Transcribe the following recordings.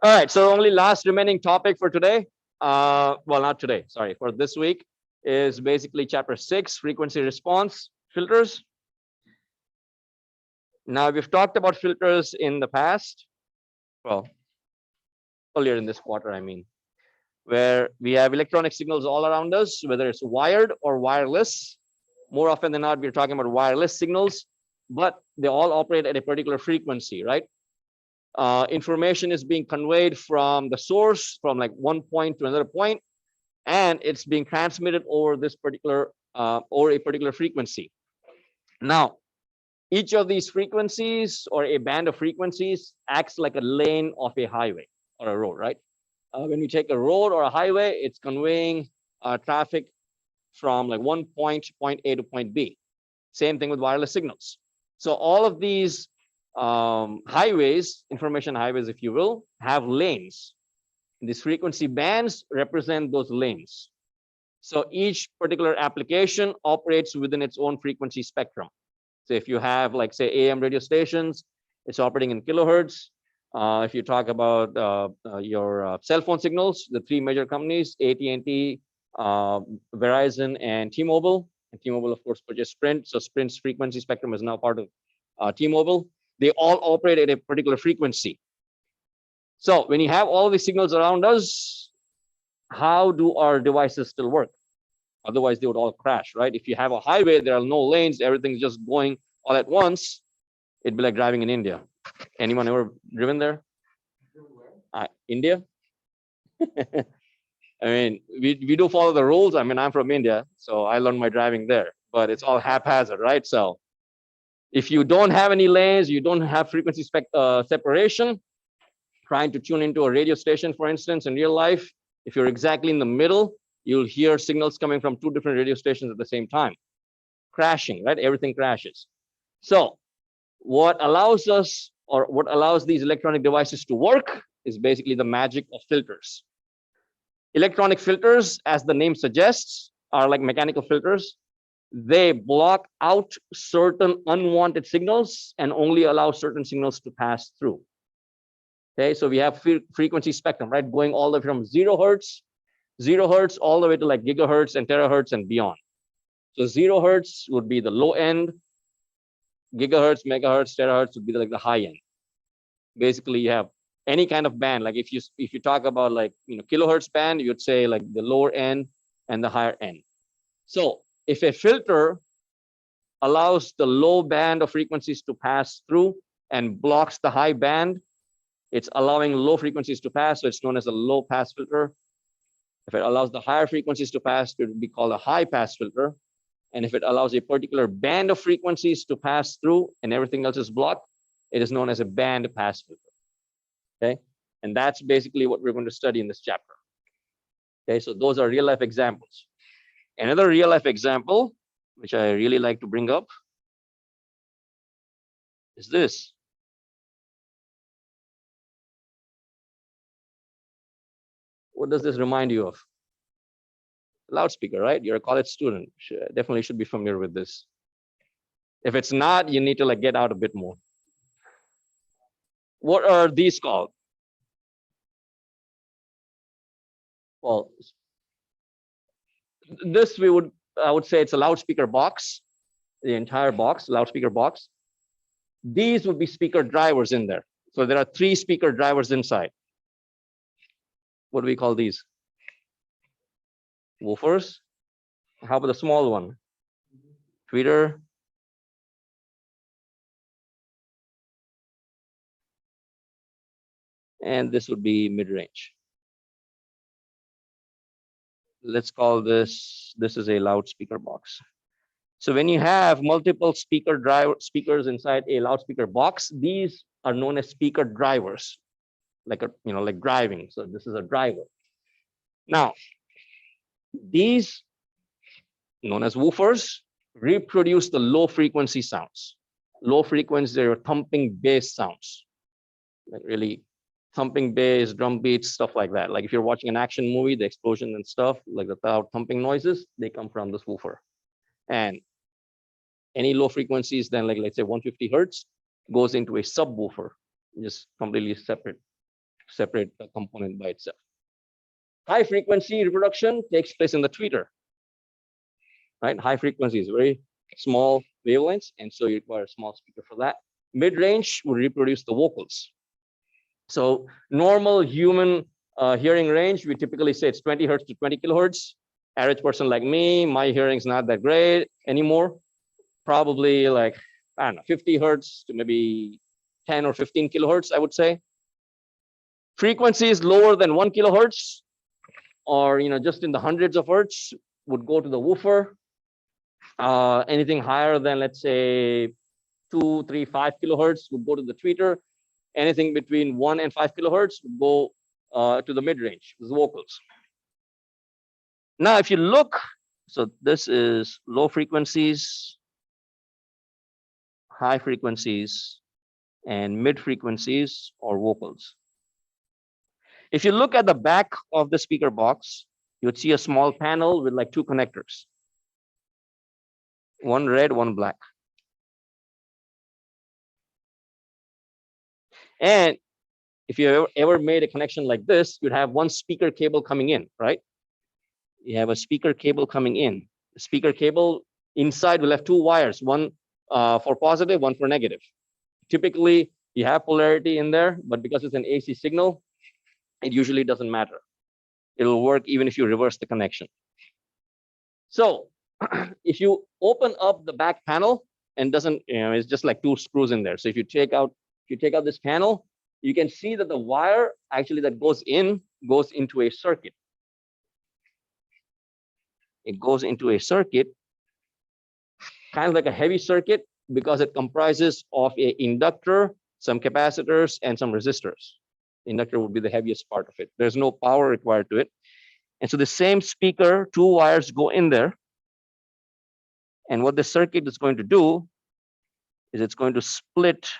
All right, so only last remaining topic for today, well, not today, sorry, for this week is basically chapter 6, frequency response filters. Now, we've talked about filters in the past, well, earlier in this quarter, I mean, where we have electronic signals all around us, whether it's wired or wireless. More often than not, we're talking about wireless signals, but they all operate at a particular frequency, right? Information is being conveyed from the source, from like one point to another point, and it's being transmitted over this particular or a particular frequency. Now, each of these frequencies or a band of frequencies acts like a lane of a highway or a road, right? When you take a road or a highway, it's conveying traffic from like one point, point A to point B. Same thing with wireless signals. So all of these highways, information highways, if you will, have lanes. These frequency bands represent those lanes. So each particular application operates within its own frequency spectrum. So if you have, like, say, AM radio stations, it's operating in kilohertz. If you talk about your cell phone signals, the three major companies, AT&T, Verizon, and T-Mobile. And T-Mobile, of course, purchased Sprint. So Sprint's frequency spectrum is now part of T-Mobile. They all operate at a particular frequency. So when you have all these signals around us, how do our devices still work? Otherwise, they would all crash, right? If you have a highway, there are no lanes, everything's just going all at once, it'd be like driving in India. Anyone ever driven there? India? I mean, we do follow the rules. I mean, I'm from India, so I learned my driving there, but it's all haphazard, right? So if you don't have any lanes, you don't have frequency separation, trying to tune into a radio station, for instance, in real life, if you're exactly in the middle, you'll hear signals coming from two different radio stations at the same time. Crashing, right? Everything crashes. So what allows us, or what allows these electronic devices to work, is basically the magic of filters. Electronic filters, as the name suggests, are like mechanical filters. They block out certain unwanted signals and only allow certain signals to pass through. Okay, so we have frequency spectrum, right? Going all the way from 0 hertz all the way to like gigahertz and terahertz and beyond. So 0 hertz would be the low end, gigahertz, megahertz, terahertz would be like the high end. Basically, you have any kind of band. Like if you talk about like kilohertz band, you'd say like the lower end and the higher end. So if a filter allows the low band of frequencies to pass through and blocks the high band, it's allowing low frequencies to pass, so it's known as a low pass filter. If it allows the higher frequencies to pass, it would be called a high pass filter. And if it allows a particular band of frequencies to pass through and everything else is blocked, it is known as a band pass filter. Okay, and that's basically what we're going to study in this chapter. Okay, so those are real life examples. Another real life example, which I really like to bring up, is this. What does this remind you of? Loudspeaker, right? You're a college student. Definitely should be familiar with this. If it's not, you need to like get out a bit more. What are these called? Well, this I would say it's a loudspeaker box, the entire box, loudspeaker box. These would be speaker drivers in there. So there are 3 speaker drivers inside. What do we call these? Woofers. How about the small one? Tweeter. And this would be mid-range. Let's call this is a loudspeaker box. So when you have multiple speakers inside a loudspeaker box, these are known as speaker drivers, like like driving. So this is a driver. Now, these, known as woofers, reproduce the low frequency sounds. Low frequency are thumping bass sounds, like really thumping bass, drum beats, stuff like that. Like if you're watching an action movie, the explosion and stuff, like the loud thumping noises, they come from this woofer. And any low frequencies, then like let's say 150 hertz, goes into a subwoofer, just completely separate. separate the component by itself. High frequency reproduction takes place in the tweeter, right? High frequency is very small wavelengths, and so you require a small speaker for that. Mid-range will reproduce the vocals. So normal human hearing range, we typically say it's 20 hertz to 20 kilohertz. Average person like me, my hearing's not that great anymore. Probably like, I don't know, 50 hertz to maybe 10 or 15 kilohertz, I would say. Frequencies lower than 1 kilohertz, or just in the hundreds of hertz, would go to the woofer. Anything higher than, let's say, 2, 3, 5 kilohertz would go to the tweeter. Anything between 1 and 5 kilohertz would go to the mid-range, the vocals. Now, if you look, so this is low frequencies, high frequencies, and mid frequencies or vocals. If you look at the back of the speaker box, you would see a small panel with like 2 connectors, one red, one black. And if you ever made a connection like this, you'd have one speaker cable coming in, right? You have a speaker cable coming in. The speaker cable inside will have 2 wires, one for positive, one for negative. Typically, you have polarity in there, but because it's an AC signal, it usually doesn't matter. It'll work even if you reverse the connection. So if you open up the back panel and doesn't, it's just like 2 screws in there. So if you take out this panel, you can see that the wire actually that goes into a circuit. It goes into a circuit, kind of like a heavy circuit, because it comprises of an inductor, some capacitors, and some resistors. The inductor would be the heaviest part of it. There's no power required to it. And so the same speaker, 2 wires go in there. And what the circuit is going to do is it's going to split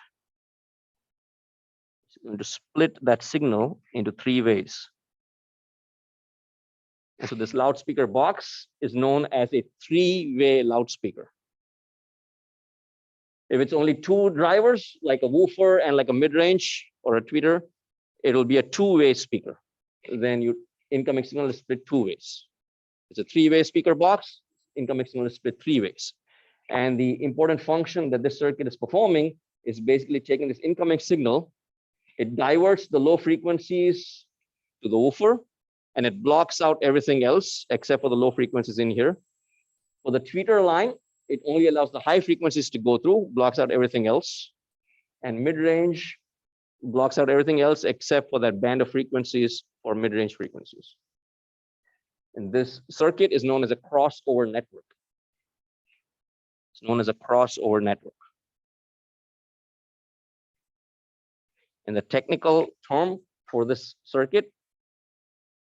that signal into 3 ways. And so this loudspeaker box is known as a 3-way loudspeaker. If it's only 2 drivers, like a woofer and like a mid-range or a tweeter, it'll be a 2-way speaker. Then your incoming signal is split 2 ways. It's a 3-way speaker box, incoming signal is split 3 ways. And the important function that this circuit is performing is basically taking this incoming signal, it diverts the low frequencies to the woofer, and it blocks out everything else except for the low frequencies in here. For the tweeter line, it only allows the high frequencies to go through, blocks out everything else. And mid-range blocks out everything else except for that band of frequencies for mid-range frequencies. And this circuit is known as a crossover network. It's known as a crossover network. And the technical term for this circuit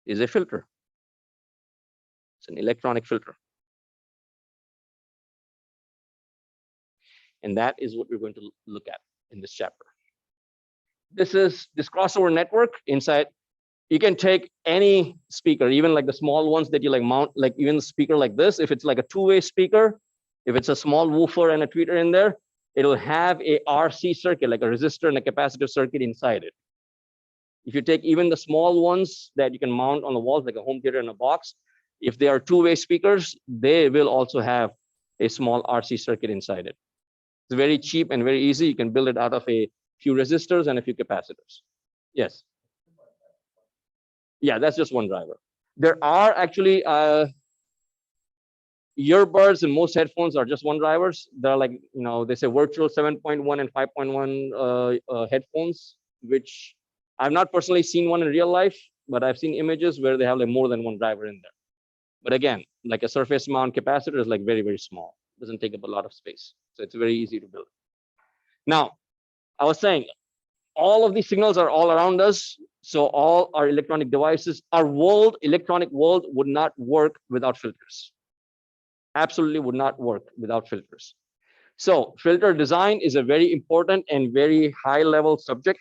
is a filter. It's an electronic filter. And that is what we're going to look at in this chapter. This crossover network inside. You can take any speaker, even like the small ones that you like mount, like even the speaker like this. If it's like a 2-way speaker, if it's a small woofer and a tweeter in there, it'll have a RC circuit, like a resistor and a capacitor circuit inside it. If you take even the small ones that you can mount on the walls, like a home theater in a box, if they are 2-way speakers, they will also have a small RC circuit inside it. It's very cheap and very easy. You can build it out of a few resistors and a few capacitors. Yes. Yeah, that's just one driver. There are actually earbuds, and most headphones are just one drivers. They're like, they say virtual 7.1 and 5.1 headphones, which I've not personally seen one in real life, but I've seen images where they have like more than one driver in there. But again, like a surface mount capacitor is like very, very small. It doesn't take up a lot of space. So it's very easy to build. Now, I was saying, all of these signals are all around us. So all our electronic devices, our electronic world would not work without filters. Absolutely would not work without filters. So filter design is a very important and very high level subject.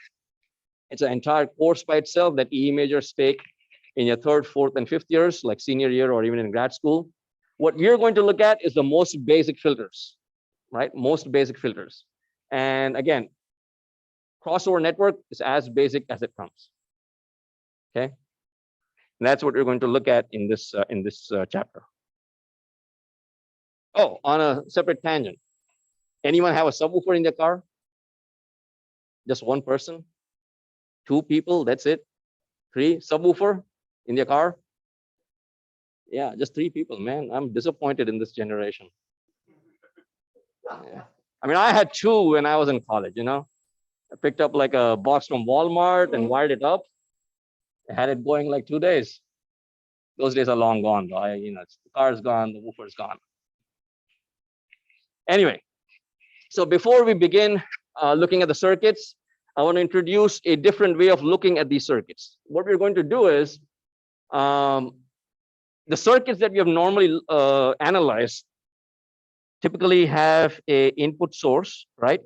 It's an entire course by itself that EE majors take in your 3rd, 4th, and 5th years, like senior year or even in grad school. What we're going to look at is the most basic filters, right? Most basic filters. And again, crossover network is as basic as it comes. Okay, and that's what we're going to look at in this chapter. Oh, on a separate tangent, anyone have a subwoofer in their car? Just one person? Two people? That's it? Three subwoofer in their car? Yeah, just three people, man. I'm disappointed in this generation. Yeah. I mean, I had two when I was in college, you know. I picked up like a box from Walmart and wired it up. I had it going like 2 days. Those days are long gone, though. The car's gone, the woofer's gone. Anyway, so before we begin looking at the circuits, I want to introduce a different way of looking at these circuits. What we're going to do is the circuits that we have normally analyzed typically have a input source, right?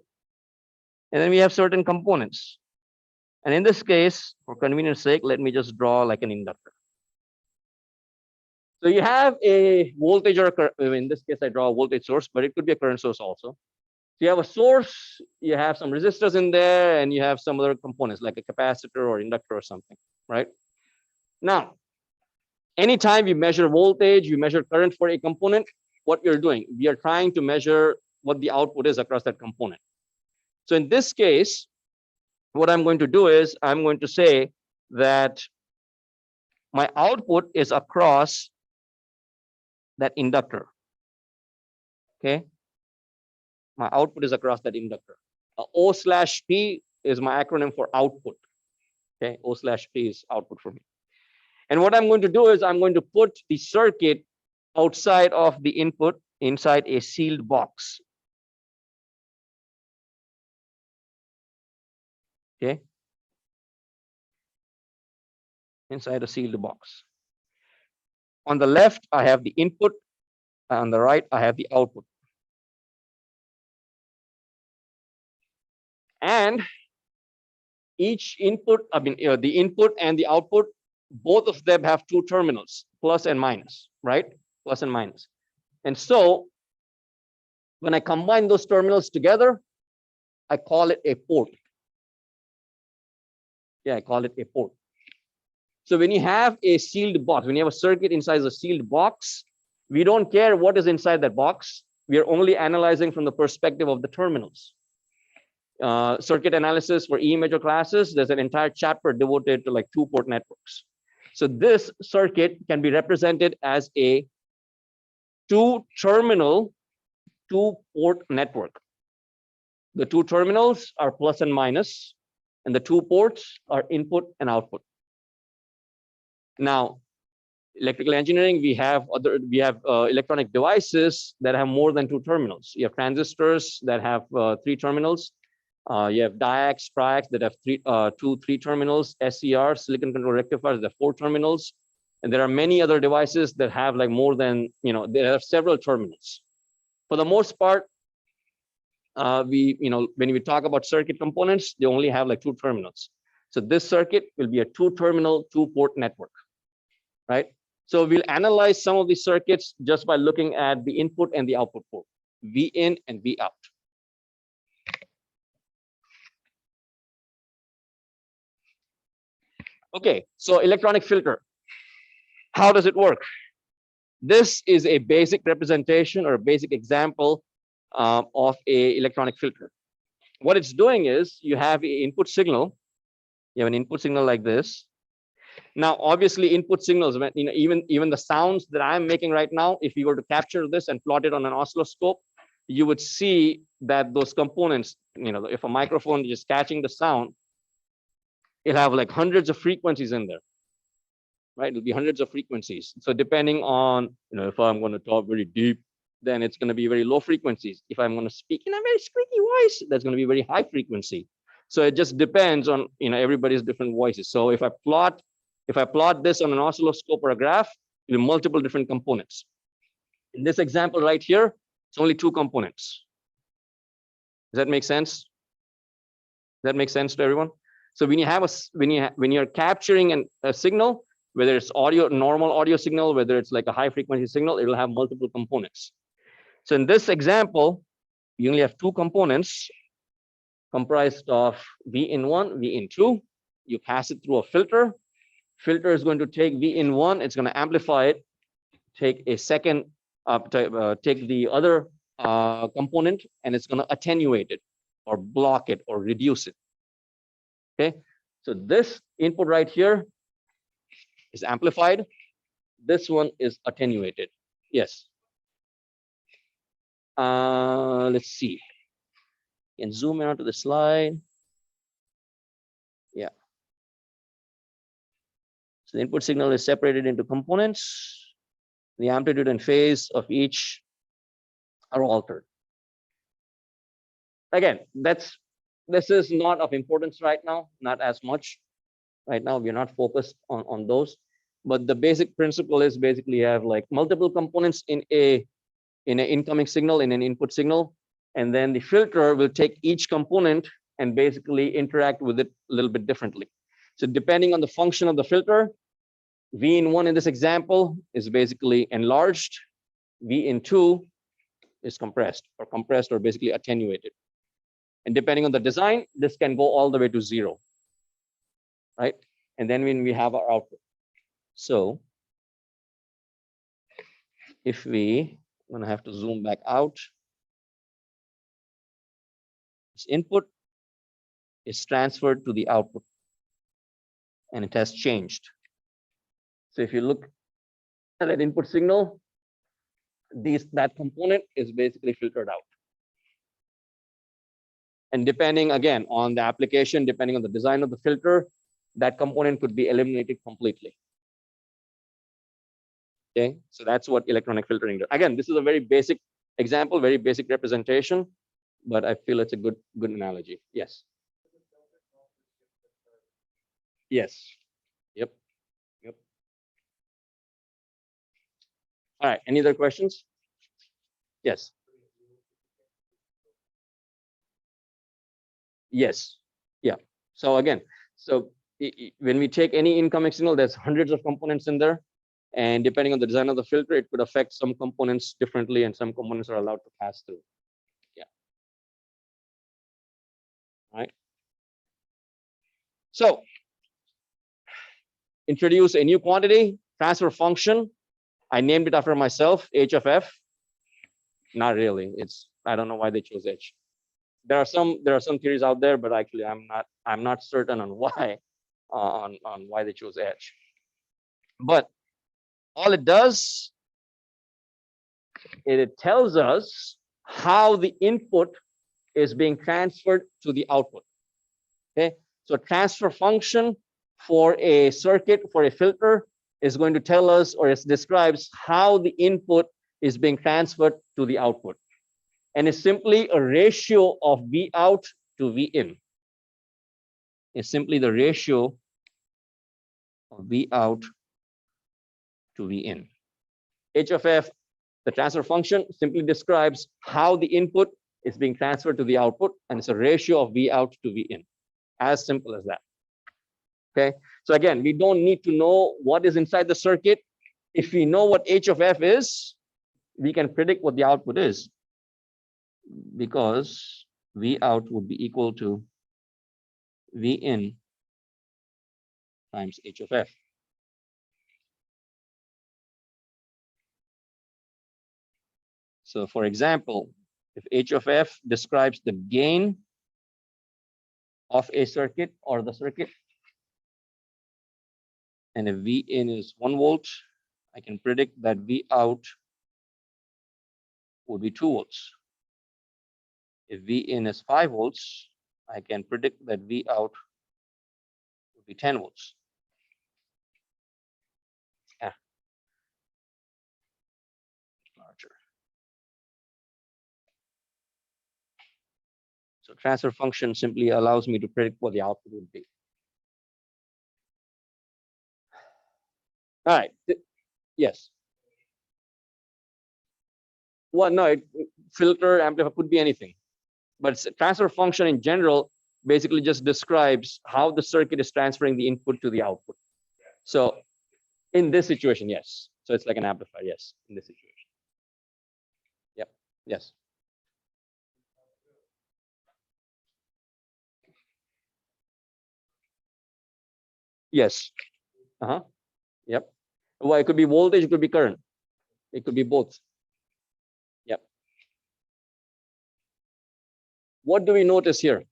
And then we have certain components. And in this case, for convenience sake, let me just draw like an inductor. So you have a voltage or in this case, I draw a voltage source, but it could be a current source also. So you have a source, you have some resistors in there, and you have some other components like a capacitor or inductor or something, right? Now, anytime you measure voltage, you measure current for a component, what you're doing, we are trying to measure what the output is across that component. So in this case, what I'm going to do is I'm going to say that my output is across that inductor. Okay. My output is across that inductor. O/P is my acronym for output. Okay. O/P is output for me. And what I'm going to do is I'm going to put the circuit outside of the input inside a sealed box. Okay. Inside a sealed box. On the left, I have the input. On the right, I have the output. And each input, the input and the output, both of them have two terminals, plus and minus, right? Plus and minus. And so when I combine those terminals together, I call it a port. Yeah, I call it a port. So when you have a sealed box, when you have a circuit inside a sealed box, we don't care what is inside that box. We are only analyzing from the perspective of the terminals. Circuit analysis for E major classes, there's an entire chapter devoted to like two-port networks. So this circuit can be represented as a two-terminal, two-port network. The two terminals are plus and minus, and the two ports are input and output. Now, electrical engineering, we have electronic devices that have more than two terminals. You have transistors that have three terminals. You have diodes, triacs that have three terminals. SCR, silicon control rectifiers, that have four terminals. And there are many other devices that have like more than, they have several terminals. For the most part, when we talk about circuit components, they only have like two terminals. So this circuit will be a two-terminal, two-port network, right? So we'll analyze some of these circuits just by looking at the input and the output port, V in and V out. Okay, so electronic filter. How does it work? This is a basic representation or a basic example of a electronic filter. What it's doing is you have an input signal. You have an input signal like this. Now, obviously, input signals, even the sounds that I'm making right now, if you were to capture this and plot it on an oscilloscope, you would see that those components, if a microphone is catching the sound, it'll have like hundreds of frequencies in there, right? It'll be hundreds of frequencies. So depending on, if I'm going to talk very deep, then it's going to be very low frequencies. If I'm going to speak in a very squeaky voice, that's going to be very high frequency. So it just depends on, everybody's different voices. So if I plot this on an oscilloscope or a graph, you have multiple different components. In this example right here, it's only two components. Does that make sense? Does that make sense to everyone? So when you're capturing a signal, whether it's normal audio signal, whether it's like a high frequency signal, it'll have multiple components. So in this example, you only have two components comprised of V in 1, V in 2. You pass it through a filter. Filter is going to take V in one, it's going to amplify it, take a second, take the other component, and it's going to attenuate it or block it or reduce it. Okay, so this input right here is amplified. This one is attenuated. Yes. Let's see. You can zoom in onto the slide. Yeah. So the input signal is separated into components. The amplitude and phase of each are altered. Again, this is not of importance right now, not as much. Right now, we're not focused on those. But the basic principle is basically you have like multiple components in an incoming signal, in an input signal, and then the filter will take each component and basically interact with it a little bit differently. So depending on the function of the filter, V in one in this example is basically enlarged, V in two is compressed or basically attenuated. And depending on the design, this can go all the way to 0, right? And then when we have our output. So if I'm gonna have to zoom back out, this input is transferred to the output and it has changed. So if you look at that input signal, that component is basically filtered out. And depending again on the application, depending on the design of the filter, that component could be eliminated completely. Okay, so that's what electronic filtering does. Again, this is a very basic example, very basic representation, but I feel it's a good analogy. Yes. Yes. Yep. Yep. All right. Any other questions? Yes. Yes. Yeah. So again, when we take any incoming signal, there's hundreds of components in there. And depending on the design of the filter, it could affect some components differently, and some components are allowed to pass through. Yeah. All right. So introduce a new quantity, transfer function. I named it after myself, h of f. Not really. I don't know why they chose h. There are some theories out there, but actually I'm not certain on why on why they chose h. But all it does, it tells us how the input is being transferred to the output. Okay, so transfer function for a circuit, for a filter, is going to tell us, or it describes how the input is being transferred to the output. And it's simply a ratio of V out to V in. It's simply the ratio of V out to V in. H of f, the transfer function, simply describes how the input is being transferred to the output, and it's a ratio of V out to V in. As simple as that. Okay, so again, we don't need to know what is inside the circuit. If we know what H of f is, we can predict what the output is, because V out would be equal to V in times H of f. So for example, if H of f describes the gain of a circuit or the circuit, and if V in is 1 volt, I can predict that V out would be 2 volts. If V in is 5 volts, I can predict that V out would be 10 volts. Yeah. Larger. So transfer function simply allows me to predict what the output would be. All right. Yes. Well, no, filter, amplifier, could be anything. But transfer function in general basically just describes how the circuit is transferring the input to the output. So in this situation, yes. So it's like an amplifier, yes, in this situation. Yep. Yes. Yes. Yep. Well, it could be voltage, it could be current. It could be both. Yep. What do we notice here?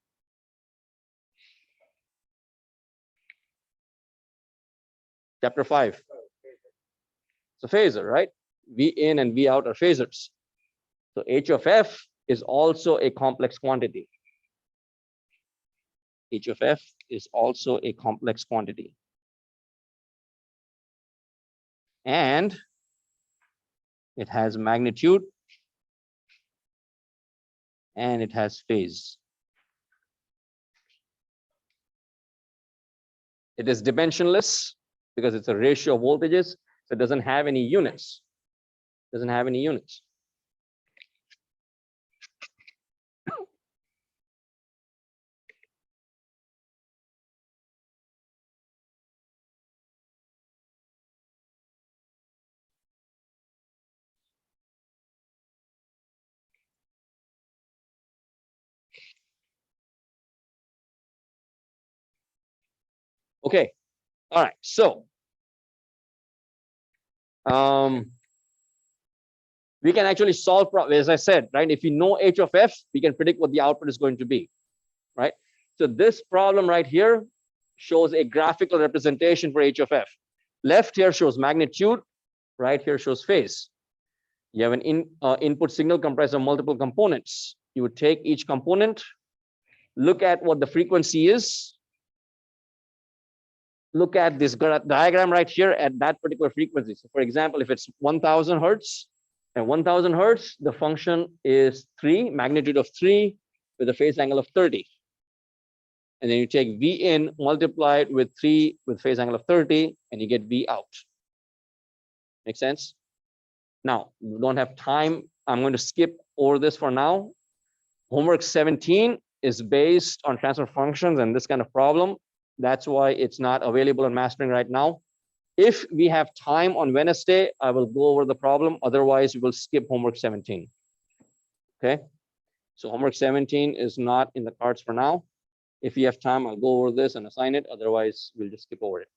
Chapter 5. It's a phasor, right? V in and V out are phasors. So H of F is also a complex quantity. H of F is also a complex quantity. And it has magnitude and it has phase. It is dimensionless because it's a ratio of voltages. So it doesn't have any units. Doesn't have any units. Okay. All right. So we can actually solve problems, as I said, right? If you know H of F, we can predict what the output is going to be, right? So this problem right here shows a graphical representation for H of F. Left here shows magnitude, right here shows phase. You have an input signal comprised of multiple components. You would take each component, look at what the frequency is, look at this diagram right here at that particular frequency. So for example, if it's 1000 hertz, and 1000 hertz, the function is 3, magnitude of 3 with a phase angle of 30. And then you take V in, multiply it with 3 with phase angle of 30, and you get V out. Make sense? Now, we don't have time. I'm going to skip over this for now. Homework 17 is based on transfer functions and this kind of problem. That's why it's not available on mastering right now. If we have time on Wednesday, I will go over the problem. Otherwise, we will skip homework 17. Okay. So homework 17 is not in the cards for now. If you have time, I'll go over this and assign it. Otherwise, we'll just skip over it.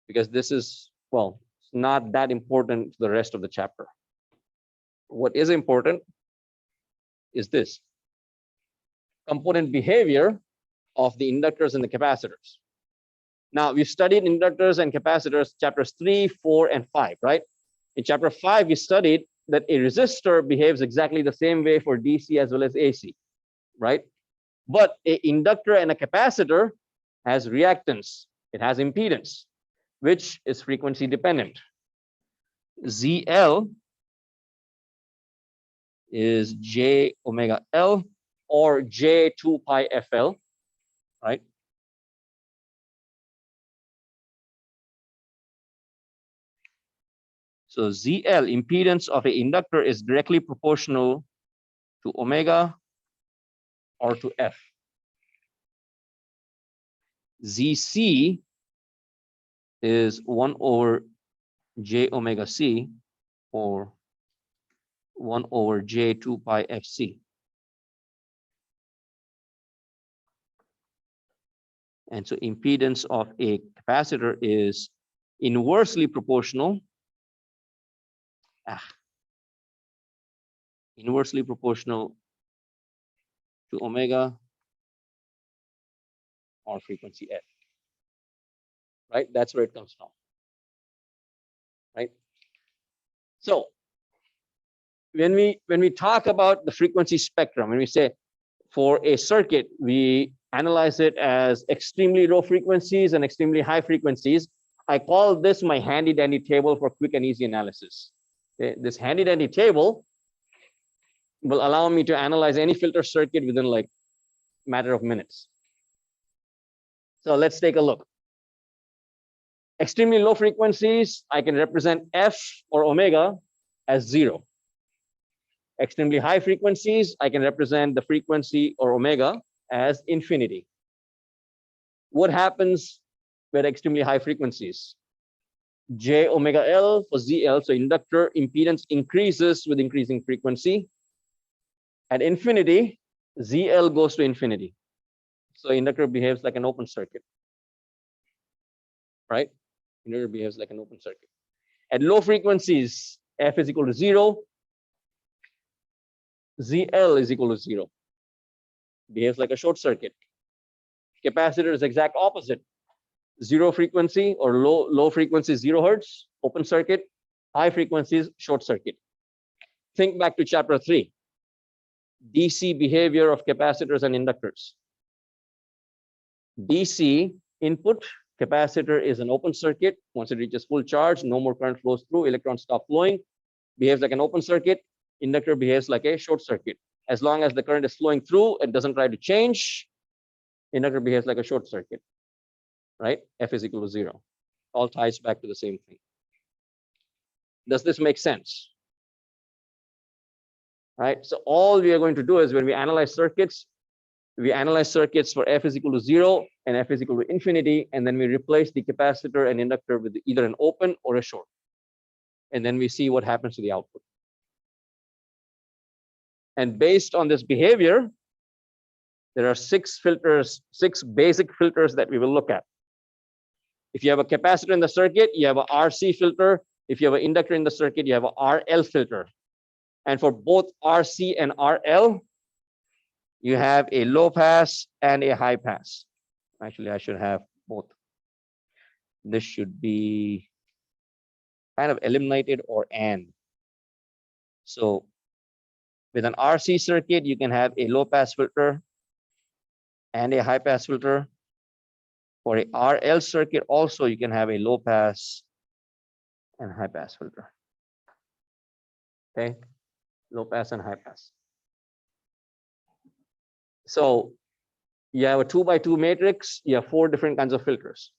Because this is, well, it's not that important to the rest of the chapter. What is important is this. Component behavior of the inductors and the capacitors. Now, we studied inductors and capacitors, chapters 3, 4, and 5, right? In chapter 5, we studied that a resistor behaves exactly the same way for DC as well as AC, right? But an inductor and a capacitor has reactance. It has impedance, which is frequency dependent. ZL is J omega L or J 2 pi FL, right? So ZL, impedance of an inductor, is directly proportional to omega or to F. ZC is 1 over J omega C or 1 over J 2 pi FC. And so impedance of a capacitor is inversely proportional. Inversely proportional to omega or frequency F. Right? That's where it comes from. Right? So when we talk about the frequency spectrum, when we say for a circuit, we analyze it as extremely low frequencies and extremely high frequencies. I call this my handy dandy table for quick and easy analysis. Okay? This handy dandy table will allow me to analyze any filter circuit within like a matter of minutes. So let's take a look. Extremely low frequencies, I can represent F or omega as 0. Extremely high frequencies, I can represent the frequency or omega as infinity. What happens with extremely high frequencies? J omega L for ZL, so inductor impedance increases with increasing frequency. At infinity, ZL goes to infinity. So inductor behaves like an open circuit, right? Inductor behaves like an open circuit. At low frequencies, F is equal to 0, ZL is equal to 0. Behaves like a short circuit. Capacitor is exact opposite. Zero frequency or low frequency 0 hertz, open circuit. High frequencies, short circuit. Think back to chapter 3. DC behavior of capacitors and inductors. DC input, capacitor is an open circuit. Once it reaches full charge, no more current flows through, electrons stop flowing, behaves like an open circuit. Inductor behaves like a short circuit. As long as the current is flowing through, it doesn't try to change. Inductor behaves like a short circuit, right? F is equal to 0. All ties back to the same thing. Does this make sense? Right. So all we are going to do is when we analyze circuits for F is equal to 0 and F is equal to infinity, and then we replace the capacitor and inductor with either an open or a short. And then we see what happens to the output. And based on this behavior, there are 6 basic filters that we will look at. If you have a capacitor in the circuit, you have a RC filter. If you have an inductor in the circuit, you have a RL filter. And for both RC and RL, you have a low pass and a high pass. Actually, I should have both. This should be kind of eliminated or and. So with an RC circuit, you can have a low pass filter and a high pass filter. For a RL circuit, also you can have a low pass and high pass filter. Okay, low pass and high pass. So you have a 2x2 matrix, you have 4 different kinds of filters.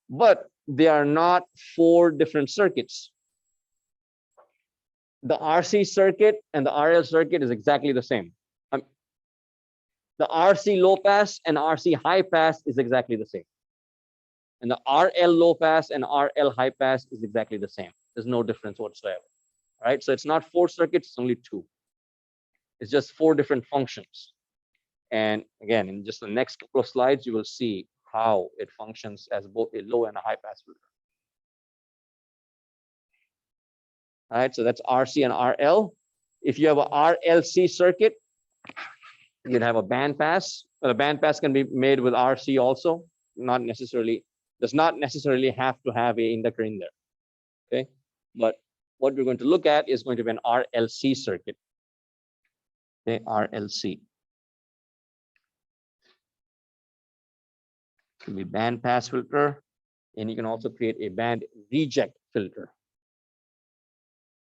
But they are not 4 different circuits. The RC circuit and the RL circuit is exactly the same. The RC low pass and RC high pass is exactly the same. And the RL low pass and RL high pass is exactly the same. There's no difference whatsoever. All right, so it's not 4 circuits, it's only 2. It's just 4 different functions. And again, in just the next couple of slides, you will see how it functions as both a low and a high pass filter. All right, so that's RC and RL. If you have a RLC circuit, you can have a band pass. Well, a band pass can be made with RC also. Does not necessarily have to have an inductor in there. Okay, but what we're going to look at is going to be an RLC circuit. Okay, RLC. It can be band pass filter, and you can also create a band reject filter.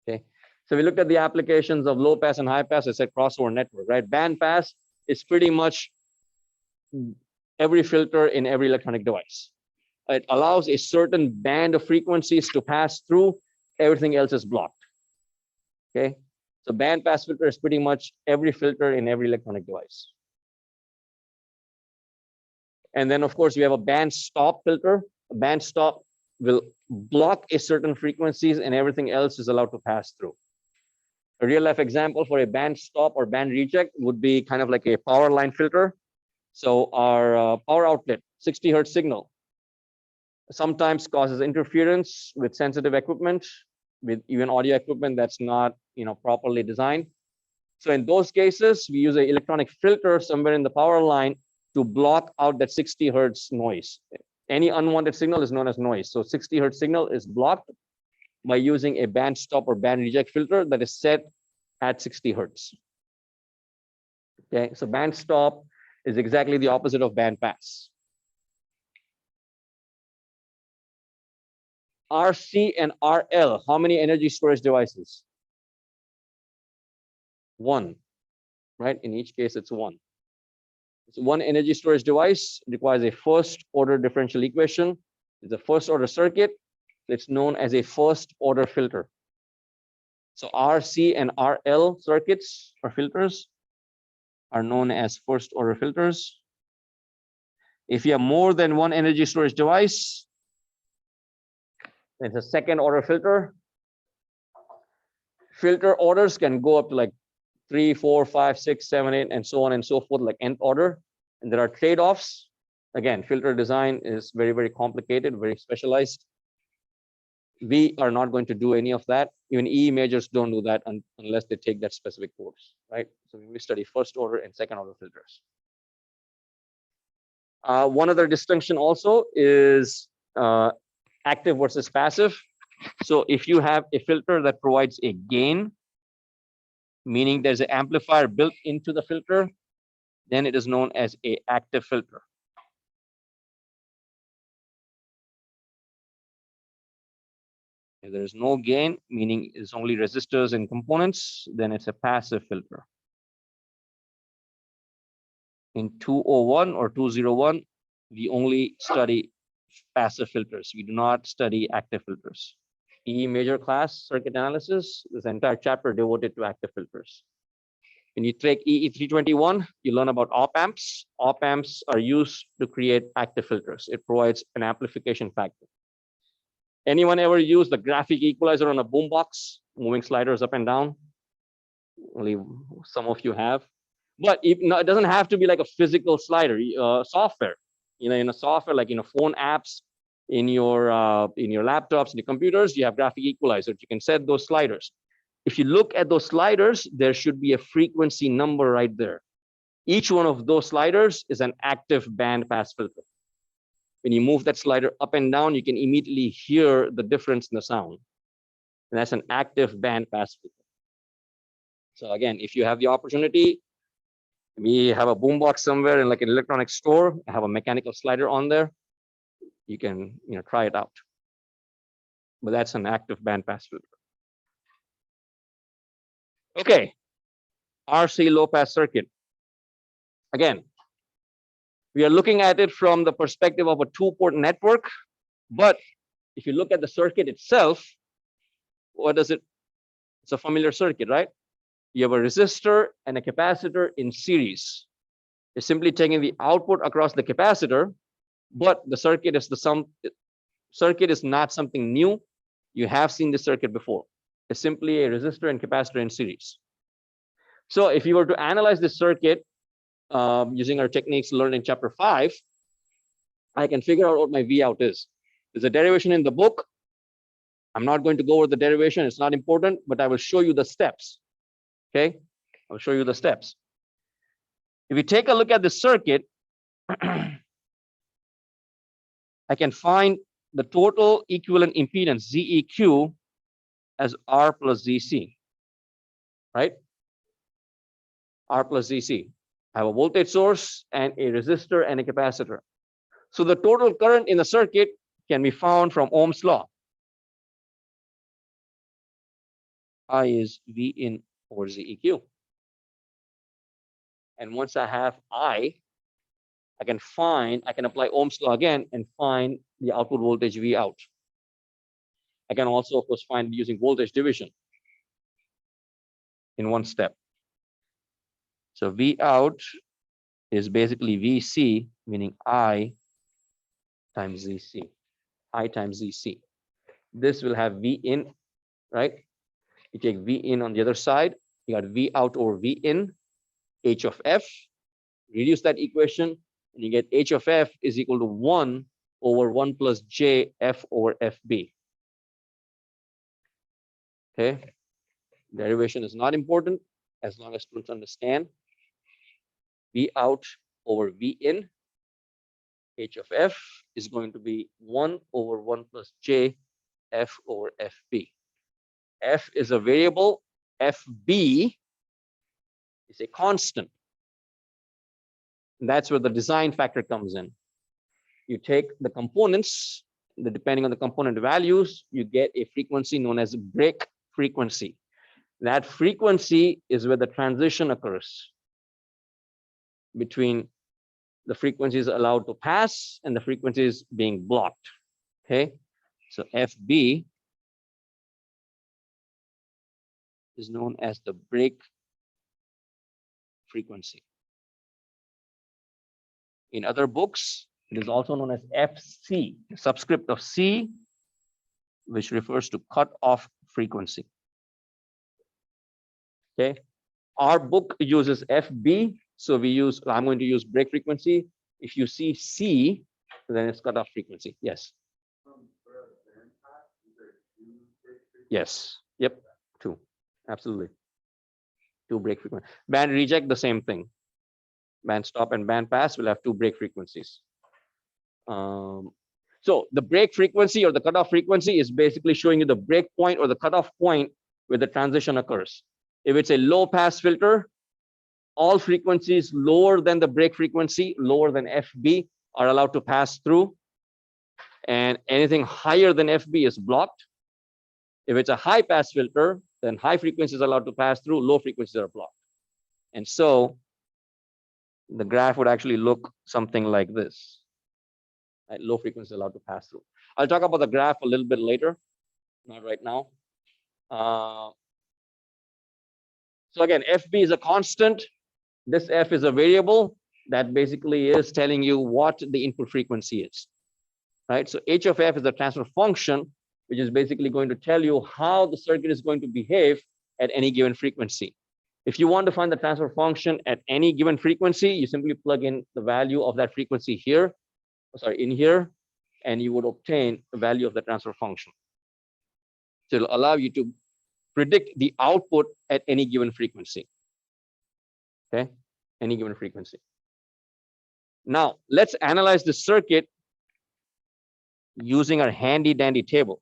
Okay, so we looked at the applications of low pass and high pass. I said crossover network, right? Band pass is pretty much every filter in every electronic device. It allows a certain band of frequencies to pass through. Everything else is blocked. Okay, so band pass filter is pretty much every filter in every electronic device. And then, of course, we have a band stop filter. A band stop will block a certain frequencies and everything else is allowed to pass through. A real life example for a band stop or band reject would be kind of like a power line filter. So our power outlet, 60 hertz signal, sometimes causes interference with sensitive equipment, with even audio equipment that's not properly designed. So in those cases, we use an electronic filter somewhere in the power line to block out that 60 hertz noise. Any unwanted signal is known as noise. So 60 hertz signal is blocked by using a band stop or band reject filter that is set at 60 hertz. Okay, so band stop is exactly the opposite of band pass. RC and RL, how many energy storage devices? 1, right? In each case, it's 1. So one energy storage device requires a first order differential equation. It's a first order circuit. It's known as a first order filter. So RC and RL circuits or filters are known as first order filters. If you have more than 1 energy storage device, it's a second order filter. Filter orders can go up to like 3, 4, 5, 6, 7, 8, and so on and so forth, like nth order. And there are trade-offs. Again, filter design is very, very complicated, very specialized. We are not going to do any of that. Even EE majors don't do that unless they take that specific course, right? So we study first order and second order filters. One other distinction also is active versus passive. So if you have a filter that provides a gain, meaning there's an amplifier built into the filter, then it is known as an active filter. If there is no gain, meaning it's only resistors and components, then it's a passive filter. In 201 or 201, we only study passive filters. We do not study active filters. EE major class circuit analysis, there's an entire chapter devoted to active filters. When you take EE 321, you learn about op amps. Op amps are used to create active filters. It provides an amplification factor. Anyone ever use the graphic equalizer on a boombox, moving sliders up and down? Only some of you have. But it doesn't have to be like a physical slider. Software, in a software like phone apps, in your laptops, in your computers, you have graphic equalizers. You can set those sliders. If you look at those sliders, there should be a frequency number right there. Each one of those sliders is an active band pass filter. When you move that slider up and down, you can immediately hear the difference in the sound. And that's an active band pass filter. So again, if you have the opportunity, we have a boombox somewhere in like an electronics store, I have a mechanical slider on there, you can try it out. But that's an active band pass filter. Okay, RC low pass circuit. Again, we are looking at it from the perspective of a two-port network, but if you look at the circuit itself, what does it? It's a familiar circuit, right? You have a resistor and a capacitor in series. It's simply taking the output across the capacitor, but the circuit is circuit is not something new. You have seen this circuit before. It's simply a resistor and capacitor in series. So if you were to analyze this circuit using our techniques learned in chapter 5, I can figure out what my V out is. There's a derivation in the book. I'm not going to go over the derivation. It's not important, but I will show you the steps. Okay, I'll show you the steps. If you take a look at the circuit, I can find the total equivalent impedance, ZEQ, as R plus ZC, right? R plus ZC. I have a voltage source and a resistor and a capacitor. So the total current in the circuit can be found from Ohm's law. I is V in over ZEQ. And once I have I can apply Ohm's law again and find the output voltage V out. I can also, of course, find using voltage division in one step. So V out is basically VC, meaning I times ZC, I times ZC. This will have V in, right? You take V in on the other side, you got V out over V in, H of F, reduce that equation, and you get H of F is equal to 1 over 1 plus J F over FB. Okay, derivation is not important as long as students understand. V out over V in, H of F is going to be 1 over 1 plus J F over FB. F is a variable, FB is a constant. And that's where the design factor comes in. You take the components, depending on the component values, you get a frequency known as break frequency. That frequency is where the transition occurs between the frequencies allowed to pass and the frequencies being blocked. Okay, so FB is known as the break frequency. In other books, it is also known as FC, the subscript of C, which refers to cut-off frequency. Okay, our book uses FB, so I'm going to use break frequency. If you see C, then it's cutoff frequency. Yes. Yes. Yep. 2. Absolutely. 2 break frequency. Band reject, the same thing. Band stop and band pass will have 2 break frequencies. So the break frequency or the cutoff frequency is basically showing you the break point or the cutoff point where the transition occurs. If it's a low pass filter, all frequencies lower than the break frequency, lower than FB, are allowed to pass through. And anything higher than FB is blocked. If it's a high pass filter, then high frequencies are allowed to pass through, low frequencies are blocked. And so the graph would actually look something like this. Right? Low frequency allowed to pass through. I'll talk about the graph a little bit later, not right now. So again, FB is a constant. This F is a variable that basically is telling you what the input frequency is. Right? So H of F is a transfer function, which is basically going to tell you how the circuit is going to behave at any given frequency. If you want to find the transfer function at any given frequency, you simply plug in the value of that frequency here, in here, and you would obtain the value of the transfer function. So it'll allow you to predict the output at any given frequency. Okay, any given frequency. Now, let's analyze the circuit using our handy dandy table.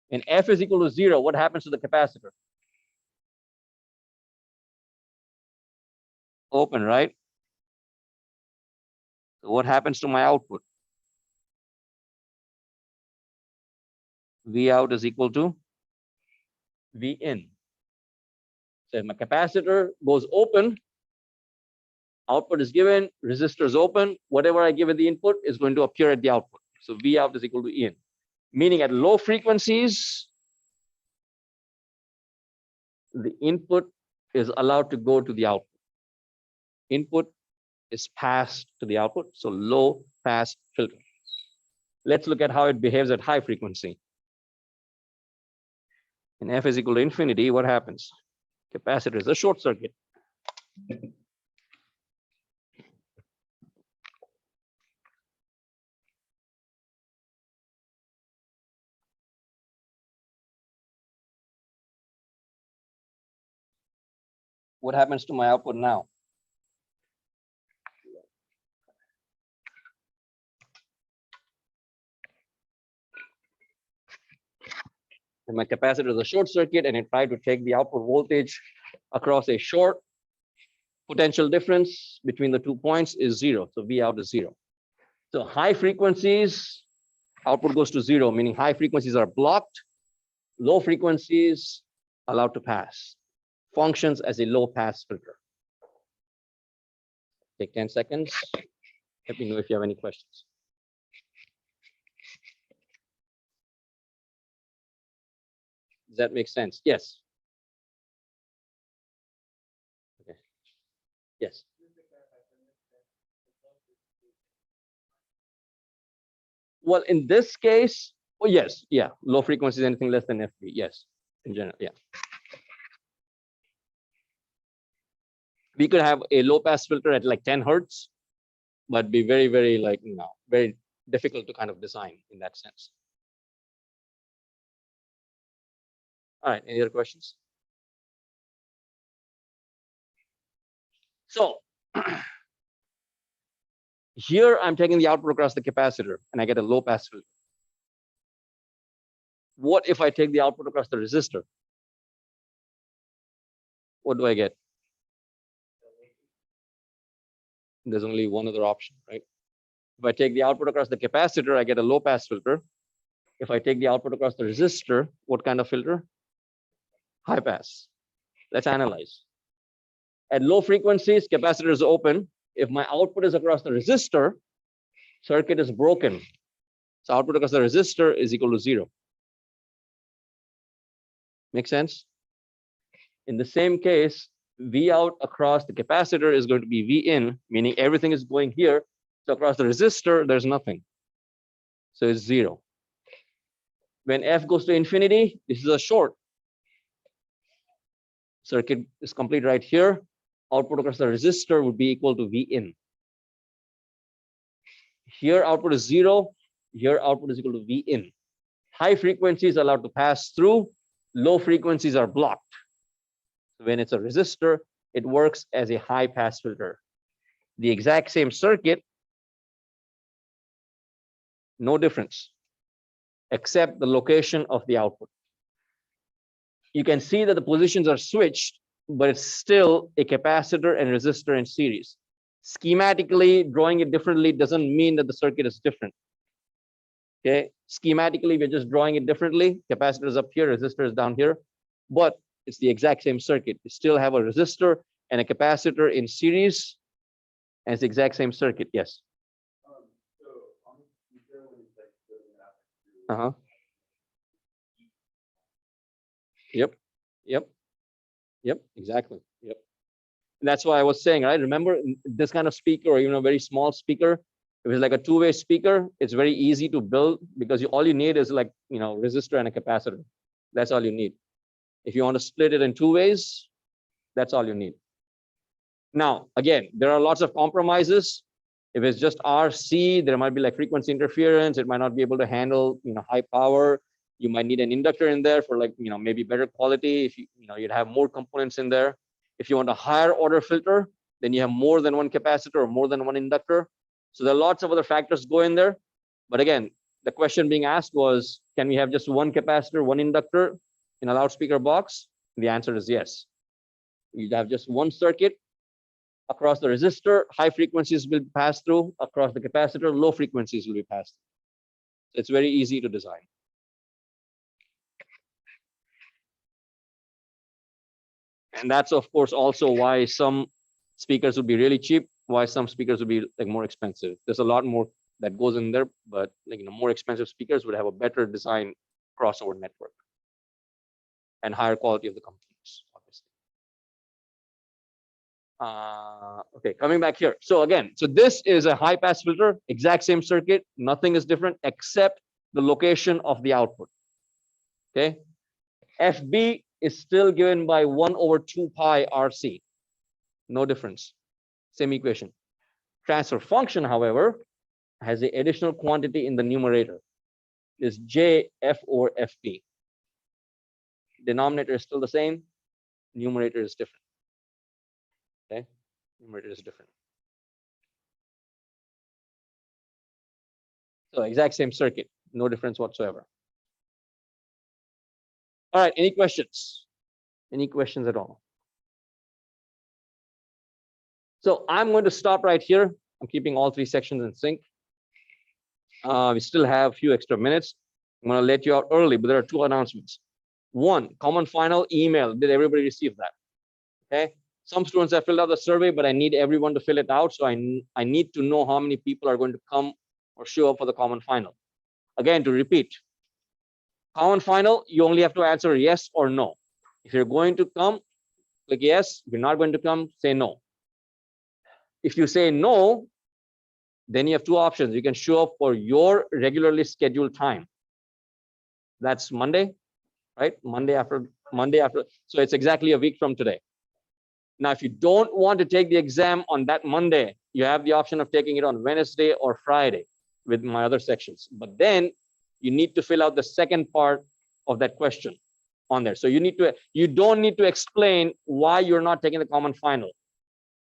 When F is equal to 0, what happens to the capacitor? Open, right? So what happens to my output? V out is equal to V in. So if my capacitor goes open, output is given, resistor is open, whatever I give at the input is going to appear at the output. So V out is equal to E in. Meaning at low frequencies, the input is allowed to go to the output. Input is passed to the output, so low pass filter. Let's look at how it behaves at high frequency. When F is equal to infinity, what happens? Capacitor is a short circuit. What happens to my output now? And my capacitor is a short circuit and it tried to take the output voltage across a short, potential difference between the 2 points is 0. So V out is 0. So high frequencies, output goes to 0, meaning high frequencies are blocked. Low frequencies allowed to pass. Functions as a low pass filter. Take 10 seconds. Let me know if you have any questions. Does that make sense? Yes. Okay. Yes. Well, in this case, well, yes, yeah. Low frequency is anything less than FB. Yes, in general, yeah. We could have a low pass filter at like 10 hertz, but be very, very like, very difficult to kind of design in that sense. All right, any other questions? So here I'm taking the output across the capacitor and I get a low pass filter. What if I take the output across the resistor? What do I get? There's only one other option, right? If I take the output across the capacitor, I get a low pass filter. If I take the output across the resistor, what kind of filter? High pass. Let's analyze. At low frequencies, capacitor is open. If my output is across the resistor, circuit is broken. So output across the resistor is equal to 0. Make sense? In the same case, V out across the capacitor is going to be V in, meaning everything is going here. So across the resistor, there's nothing. So it's 0. When F goes to infinity, this is a short. Circuit is complete right here. output across the resistor would be equal to V in. Here output is 0. Here output is equal to V in. High frequencies are allowed to pass through. Low frequencies are blocked. When it's a resistor, it works as a high pass filter. The exact same circuit, no difference, except the location of the output. You can see that the positions are switched, but it's still a capacitor and resistor in series. Schematically, drawing it differently doesn't mean that the circuit is different. Okay, schematically, we're just drawing it differently. Capacitor is up here, resistor is down here, but it's the exact same circuit. You still have a resistor and a capacitor in series, and it's the exact same circuit. Yes. Uh-huh. Yep. Exactly. Yep. And that's why I was saying, right? Remember this kind of speaker, or even a very small speaker, if it's like a two-way speaker, it's very easy to build because all you need is like, resistor and a capacitor. That's all you need. If you want to split it in two ways, that's all you need. Now, again, there are lots of compromises. If it's just RC, there might be like frequency interference. It might not be able to handle, high power. You might need an inductor in there for like, maybe better quality. If you'd have more components in there. If you want a higher order filter, then you have more than one capacitor or more than one inductor. So there are lots of other factors go in there. But again, the question being asked was, can we have just one capacitor, one inductor in a loudspeaker box? The answer is yes. You'd have just one circuit. Across the resistor, high frequencies will pass through. Across the capacitor, low frequencies will be passed through. So it's very easy to design. And that's, of course, also why some speakers would be really cheap, why some speakers would be like more expensive. There's a lot more that goes in there, but like, more expensive speakers would have a better design crossover network and higher quality of the components, obviously. Okay, coming back here. So again, this is a high pass filter, exact same circuit, nothing is different except the location of the output. Okay, FB is still given by 1/2 pi RC. No difference. Same equation. Transfer function, however, has the additional quantity in the numerator. Is J/F/FP. Denominator is still the same. Numerator is different. Okay, numerator is different. So exact same circuit, no difference whatsoever. All right, any questions? Any questions at all? So I'm going to stop right here. I'm keeping all three sections in sync. We still have a few extra minutes. I'm going to let you out early, but there are two announcements. One, common final email. Did everybody receive that? Okay. Some students have filled out the survey, but I need everyone to fill it out. So I need to know how many people are going to come or show up for the common final. Again, to repeat, common final, you only have to answer yes or no. If you're going to come, click yes. If you're not going to come, say no. If you say no, then you have two options. You can show up for your regularly scheduled time. That's Monday, right? Monday after. So it's exactly a week from today. Now, if you don't want to take the exam on that Monday, you have the option of taking it on Wednesday or Friday with my other sections. But then you need to fill out the second part of that question on there. So you don't need to explain why you're not taking the common final.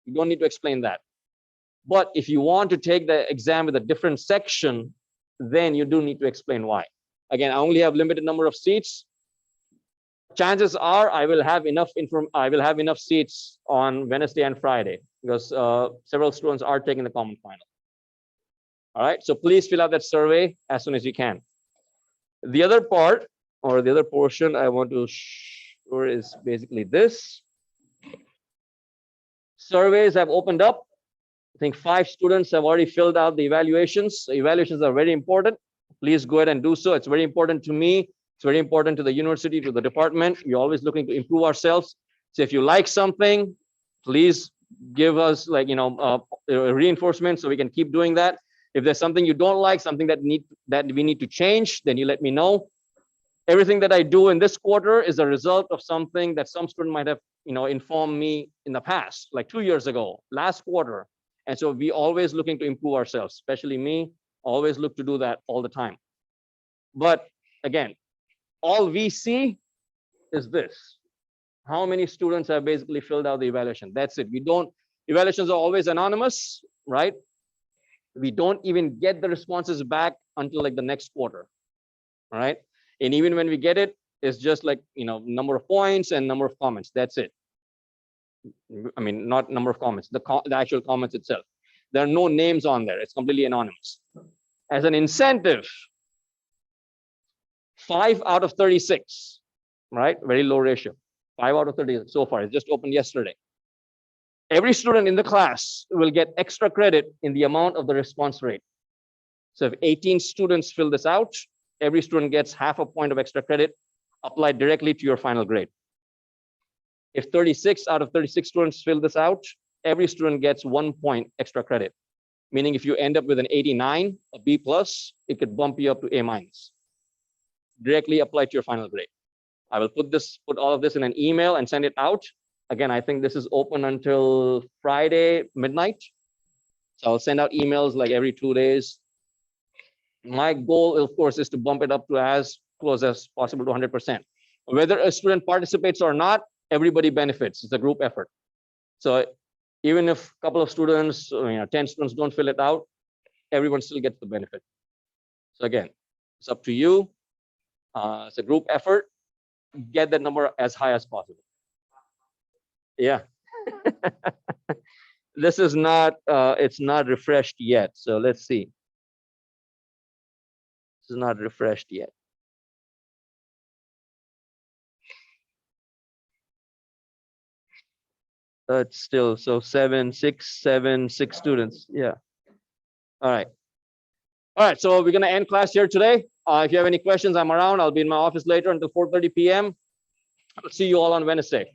You don't need to explain that. But if you want to take the exam with a different section, then you do need to explain why. Again, I only have limited number of seats. Chances are I will have enough seats on Wednesday and Friday because several students are taking the common final. All right, so please fill out that survey as soon as you can. The other part or the other portion I want to show is basically this. Surveys have opened up. I think 5 students have already filled out the evaluations. The evaluations are very important. Please go ahead and do so. It's very important to me. It's very important to the university, to the department. We're always looking to improve ourselves. So if you like something, please give us reinforcement so we can keep doing that. If there's something you don't like, something that we need to change, then you let me know. Everything that I do in this quarter is a result of something that some student might have, informed me in the past, like 2 years ago, last quarter. And so we always looking to improve ourselves, especially me, always look to do that all the time. But again, all we see is this. How many students have basically filled out the evaluation? That's it. Evaluations are always anonymous, right? We don't even get the responses back until like the next quarter, all right? And even when we get it, it's just like, number of points and number of comments. That's it. I mean, not number of comments, the actual comments itself. There are no names on there. It's completely anonymous. As an incentive, 5 out of 36, right? Very low ratio. 5 out of 30 so far. It just opened yesterday. Every student in the class will get extra credit in the amount of the response rate. So if 18 students fill this out, every student gets half a point of extra credit applied directly to your final grade. If 36 out of 36 students fill this out, every student gets 1 point extra credit. Meaning if you end up with an 89, a B+, it could bump you up to A-. Directly apply to your final grade. I will put all of this in an email and send it out. Again, I think this is open until Friday midnight. So I'll send out emails like every 2 days. My goal, of course, is to bump it up to as close as possible to 100%. Whether a student participates or not, everybody benefits. It's a group effort. So even if a couple of students, 10 students don't fill it out, everyone still gets the benefit. So again, it's up to you. It's a group effort. Get that number as high as possible. Yeah. This is not, it's not refreshed yet. So let's see. This is not refreshed yet. It's still, so 6 students. Yeah. All right. All right. So we're going to end class here today. If you have any questions, I'm around. I'll be in my office later until 4:30 p.m. I'll see you all on Wednesday.